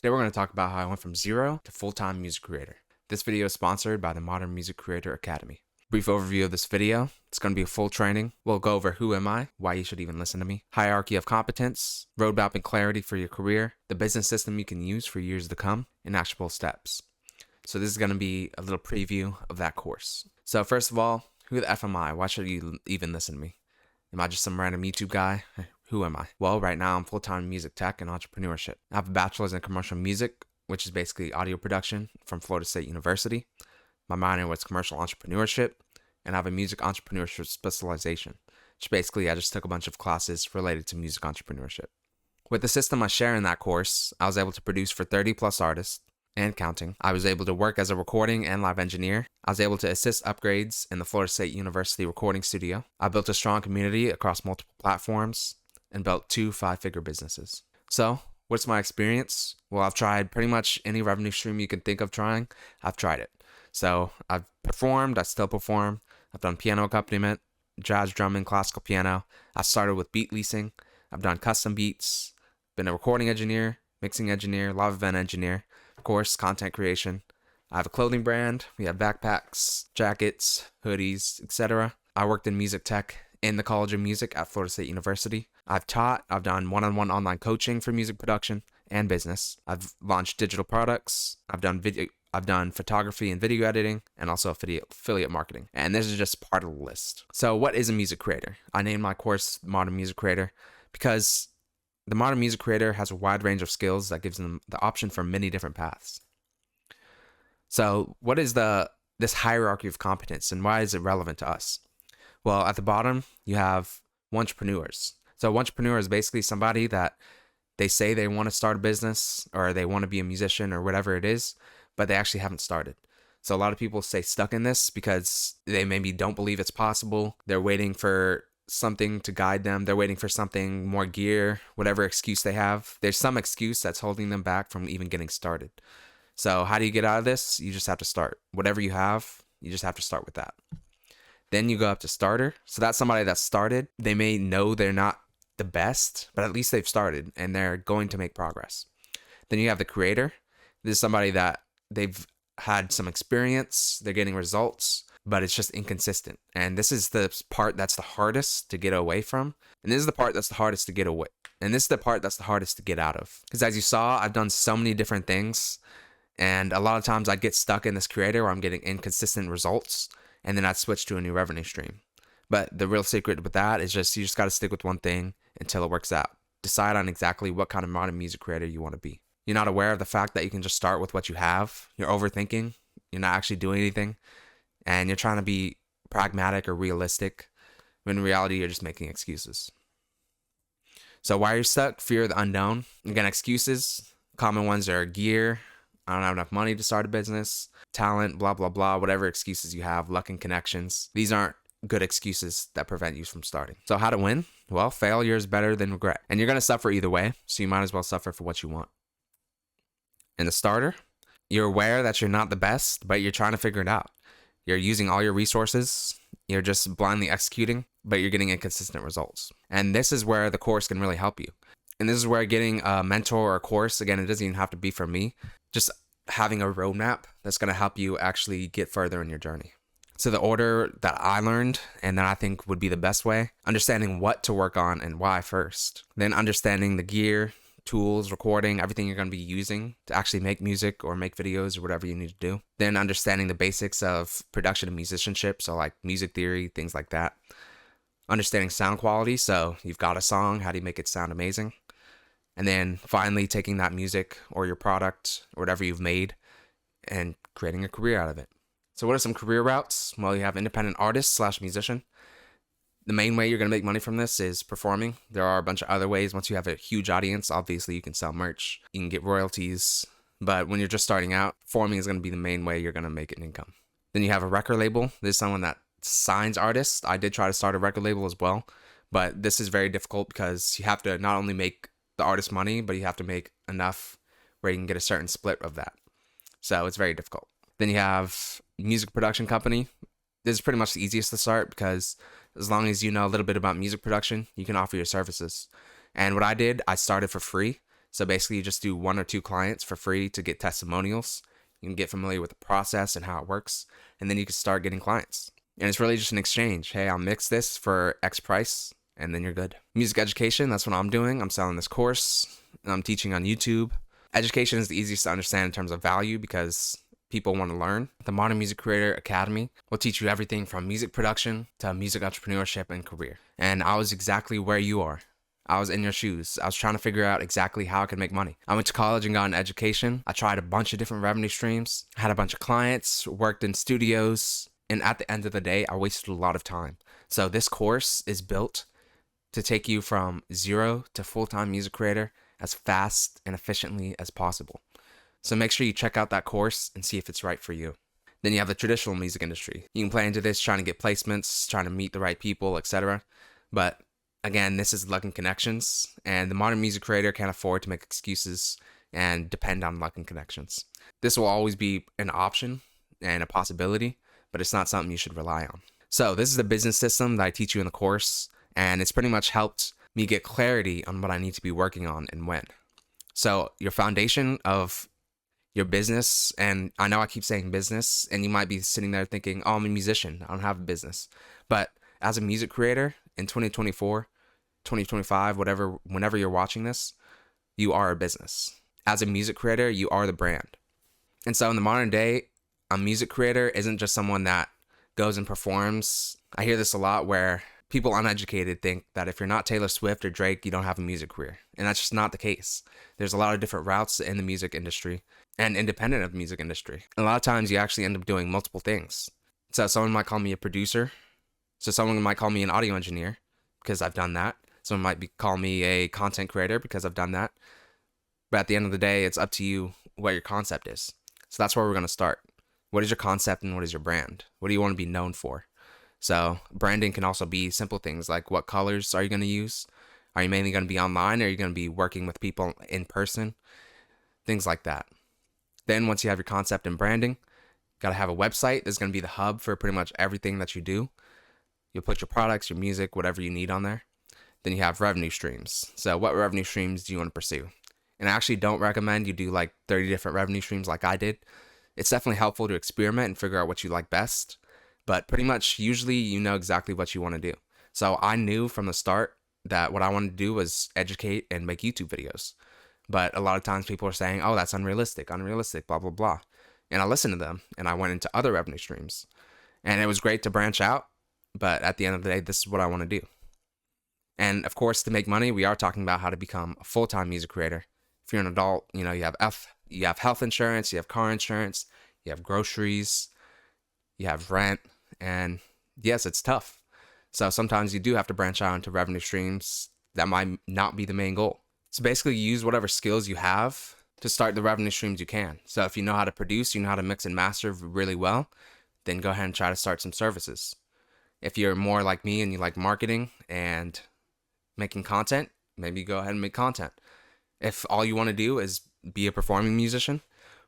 Today we're going to talk about how I went from zero to full-time music creator. This video is sponsored by the Modern Music Creator Academy. Brief overview of this video. It's going to be a full training. We'll go over who am I, why you should even listen to me, hierarchy of competence, roadmap and clarity for your career, the business system you can use for years to come, and actionable steps. So this is going to be a little preview of that course. So first of all, who the F am I? Why should you even listen to me? Am I just some random YouTube guy? Who am I? Well, right now I'm full-time music tech and entrepreneurship. I have a bachelor's in commercial music, which is basically audio production from Florida State University. My minor was commercial entrepreneurship, and I have a music entrepreneurship specialization, which basically I just took a bunch of classes related to music entrepreneurship. With the system I share in that course, I was able to produce for 30 plus artists and counting. I was able to work as a recording and live engineer. I was able to assist upgrades in the Florida State University recording studio. I built a strong community across multiple platforms and built 2 5-figure businesses. So, what's my experience? Well, I've tried pretty much any revenue stream you can think of trying. I've tried it. So, I've performed, I still perform. I've done piano accompaniment, jazz drumming, classical piano. I started with beat leasing. I've done custom beats, been a recording engineer, mixing engineer, live event engineer, of course, content creation. I have a clothing brand. We have backpacks, jackets, hoodies, etc. I worked in music tech in the College of Music at Florida State University. I've taught, I've done one-on-one online coaching for music production and business. I've launched digital products. I've done photography and video editing, and also affiliate marketing. And this is just part of the list. So what is a music creator? I named my course Modern Music Creator because the Modern Music Creator has a wide range of skills that gives them the option for many different paths. So what is this hierarchy of competence, and why is it relevant to us? Well, at the bottom, you have entrepreneurs. So entrepreneur is basically somebody that they say they want to start a business or they want to be a musician or whatever it is, but they actually haven't started. So a lot of people stay stuck in this because they maybe don't believe it's possible. They're waiting for something to guide them. They're waiting for something, more gear, whatever excuse they have. There's some excuse that's holding them back from even getting started. So how do you get out of this? You just have to start. Whatever you have, you just have to start with that. Then you go up to starter. So that's somebody that started. They may know they're not the best, but at least they've started and they're going to make progress. Then you have the creator. This is somebody that they've had some experience, they're getting results, but it's just inconsistent. And this is the part that's the hardest to get away from. And this is the part that's the hardest to get away. And this is the part that's the hardest to get out of. Because as you saw, I've done so many different things. And a lot of times I'd get stuck in this creator where I'm getting inconsistent results. And then I'd switch to a new revenue stream. But the real secret with that is you just got to stick with one thing until it works out. Decide on exactly what kind of modern music creator you want to be. You're not aware of the fact that you can just start with what you have. You're overthinking. You're not actually doing anything. And you're trying to be pragmatic or realistic. When in reality, you're just making excuses. So why are you stuck? Fear of the unknown. Again, excuses. Common ones are gear. I don't have enough money to start a business. Talent, blah, blah, blah. Whatever excuses you have. Luck and connections. These aren't good excuses that prevent you from starting. So how to win? Well, failure is better than regret. And you're going to suffer either way. So you might as well suffer for what you want. In the starter, you're aware that you're not the best, but you're trying to figure it out. You're using all your resources. You're just blindly executing, but you're getting inconsistent results. And this is where the course can really help you. And this is where getting a mentor or a course, again, it doesn't even have to be from me, just having a roadmap that's going to help you actually get further in your journey. So the order that I learned and that I think would be the best way, understanding what to work on and why first. Then understanding the gear, tools, recording, everything you're going to be using to actually make music or make videos or whatever you need to do. Then understanding the basics of production and musicianship, so like music theory, things like that. Understanding sound quality, so you've got a song, how do you make it sound amazing? And then finally taking that music or your product or whatever you've made and creating a career out of it. So what are some career routes? Well, you have independent artist / musician. The main way you're going to make money from this is performing. There are a bunch of other ways. Once you have a huge audience, obviously you can sell merch, you can get royalties. But when you're just starting out, performing is going to be the main way you're going to make an income. Then you have a record label. This is someone that signs artists. I did try to start a record label as well, but this is very difficult because you have to not only make the artist money, but you have to make enough where you can get a certain split of that. So it's very difficult. Then you have music production company. This is pretty much the easiest to start because as long as you know a little bit about music production, you can offer your services. And what I did, I started for free. So basically you just do 1 or 2 clients for free to get testimonials. You can get familiar with the process and how it works, and then you can start getting clients. And it's really just an exchange. Hey, I'll mix this for X price, and then you're good. Music education, that's what I'm doing. I'm selling this course, and I'm teaching on YouTube. Education is the easiest to understand in terms of value because people want to learn. The Modern Music Creator Academy will teach you everything from music production to music entrepreneurship and career. And I was exactly where you are. I was in your shoes. I was trying to figure out exactly how I could make money. I went to college and got an education. I tried a bunch of different revenue streams, had a bunch of clients, worked in studios, and at the end of the day, I wasted a lot of time. So this course is built to take you from 0 to full-time music creator as fast and efficiently as possible. So make sure you check out that course and see if it's right for you. Then you have the traditional music industry. You can play into this trying to get placements, trying to meet the right people, etc. But again, this is luck and connections, and the modern music creator can't afford to make excuses and depend on luck and connections. This will always be an option and a possibility, but it's not something you should rely on. So this is the business system that I teach you in the course, and it's pretty much helped me get clarity on what I need to be working on and when. So your foundation of your business, and I know I keep saying business, and you might be sitting there thinking, oh, I'm a musician, I don't have a business. But as a music creator in 2024, 2025, whenever you're watching this, you are a business. As a music creator, you are the brand. And so in the modern day, a music creator isn't just someone that goes and performs. I hear this a lot where people uneducated think that if you're not Taylor Swift or Drake, you don't have a music career. And that's just not the case. There's a lot of different routes in the music industry and independent of the music industry. And a lot of times you actually end up doing multiple things. So someone might call me a producer. So someone might call me an audio engineer because I've done that. Someone might call me a content creator because I've done that. But at the end of the day, it's up to you what your concept is. So that's where we're going to start. What is your concept and what is your brand? What do you want to be known for? So branding can also be simple things like what colors are you going to use? Are you mainly going to be online, or are you going to be working with people in person? Things like that. Then once you have your concept and branding, you got to have a website that's going to be the hub for pretty much everything that you do. You'll put your products, your music, whatever you need on there. Then you have revenue streams. So what revenue streams do you want to pursue? And I actually don't recommend you do like 30 different revenue streams like I did. It's definitely helpful to experiment and figure out what you like best. But pretty much usually you know exactly what you want to do. So I knew from the start that what I wanted to do was educate and make YouTube videos. But a lot of times people are saying, oh, that's unrealistic, blah, blah, blah. And I listened to them and I went into other revenue streams. And it was great to branch out. But at the end of the day, this is what I want to do. And of course, to make money, we are talking about how to become a full-time music creator. If you're an adult, you know, you have health insurance, you have car insurance, you have groceries, you have rent, and yes, it's tough. So sometimes you do have to branch out into revenue streams that might not be the main goal. So basically, you use whatever skills you have to start the revenue streams you can. So if you know how to produce, you know how to mix and master really well, then go ahead and try to start some services. If you're more like me and you like marketing and making content, maybe go ahead and make content. If all you want to do is be a performing musician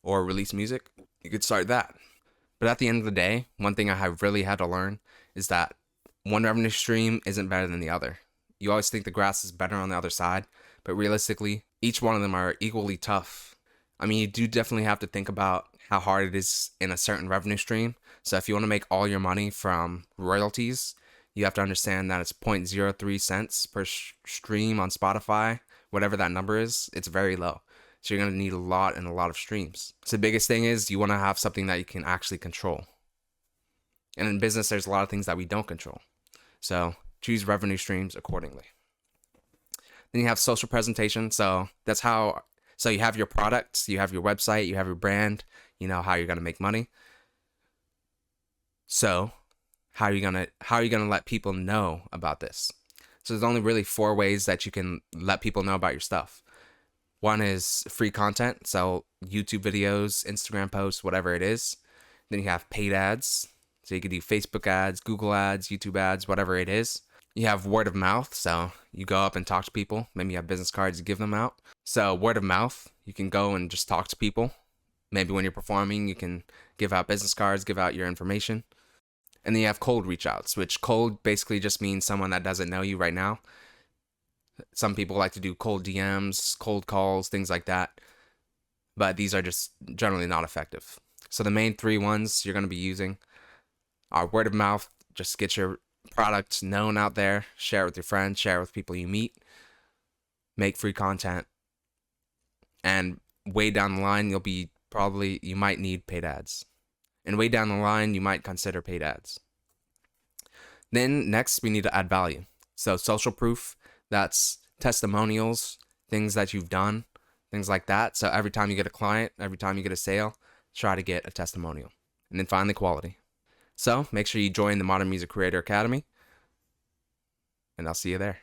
or release music, you could start that. But at the end of the day, one thing I have really had to learn is that one revenue stream isn't better than the other. You always think the grass is better on the other side, but realistically, each one of them are equally tough. I mean, you do definitely have to think about how hard it is in a certain revenue stream. So if you want to make all your money from royalties, you have to understand that it's 0.03 cents per stream on Spotify, whatever that number is, it's very low. So you're going to need a lot of streams. So the biggest thing is you want to have something that you can actually control. And in business, there's a lot of things that we don't control. So choose revenue streams accordingly. Then you have social presentation. So you have your products, you have your website, you have your brand, you know how you're going to make money. So how are you going to let people know about this? So there's only really 4 ways that you can let people know about your stuff. One is free content, so YouTube videos, Instagram posts, whatever it is. Then you have paid ads, so you could do Facebook ads, Google ads, YouTube ads, whatever it is. You have word of mouth, so you go up and talk to people. Maybe you have business cards, you give them out. So word of mouth, you can go and just talk to people. Maybe when you're performing, you can give out business cards, give out your information. And then you have cold reach outs, which cold basically just means someone that doesn't know you right now. Some people like to do cold DMs, cold calls, things like that, but these are just generally not effective. So the main three ones you're going to be using are word of mouth. Just get your product known out there, share it with your friends, share it with people you meet, make free content, and way down the line you might need paid ads. And way down the line you might consider paid ads. Then next we need to add value. So social proof, that's testimonials, things that you've done, things like that. So every time you get a client, every time you get a sale, try to get a testimonial. And then finally, quality. So make sure you join the Modern Music Creator Academy, and I'll see you there.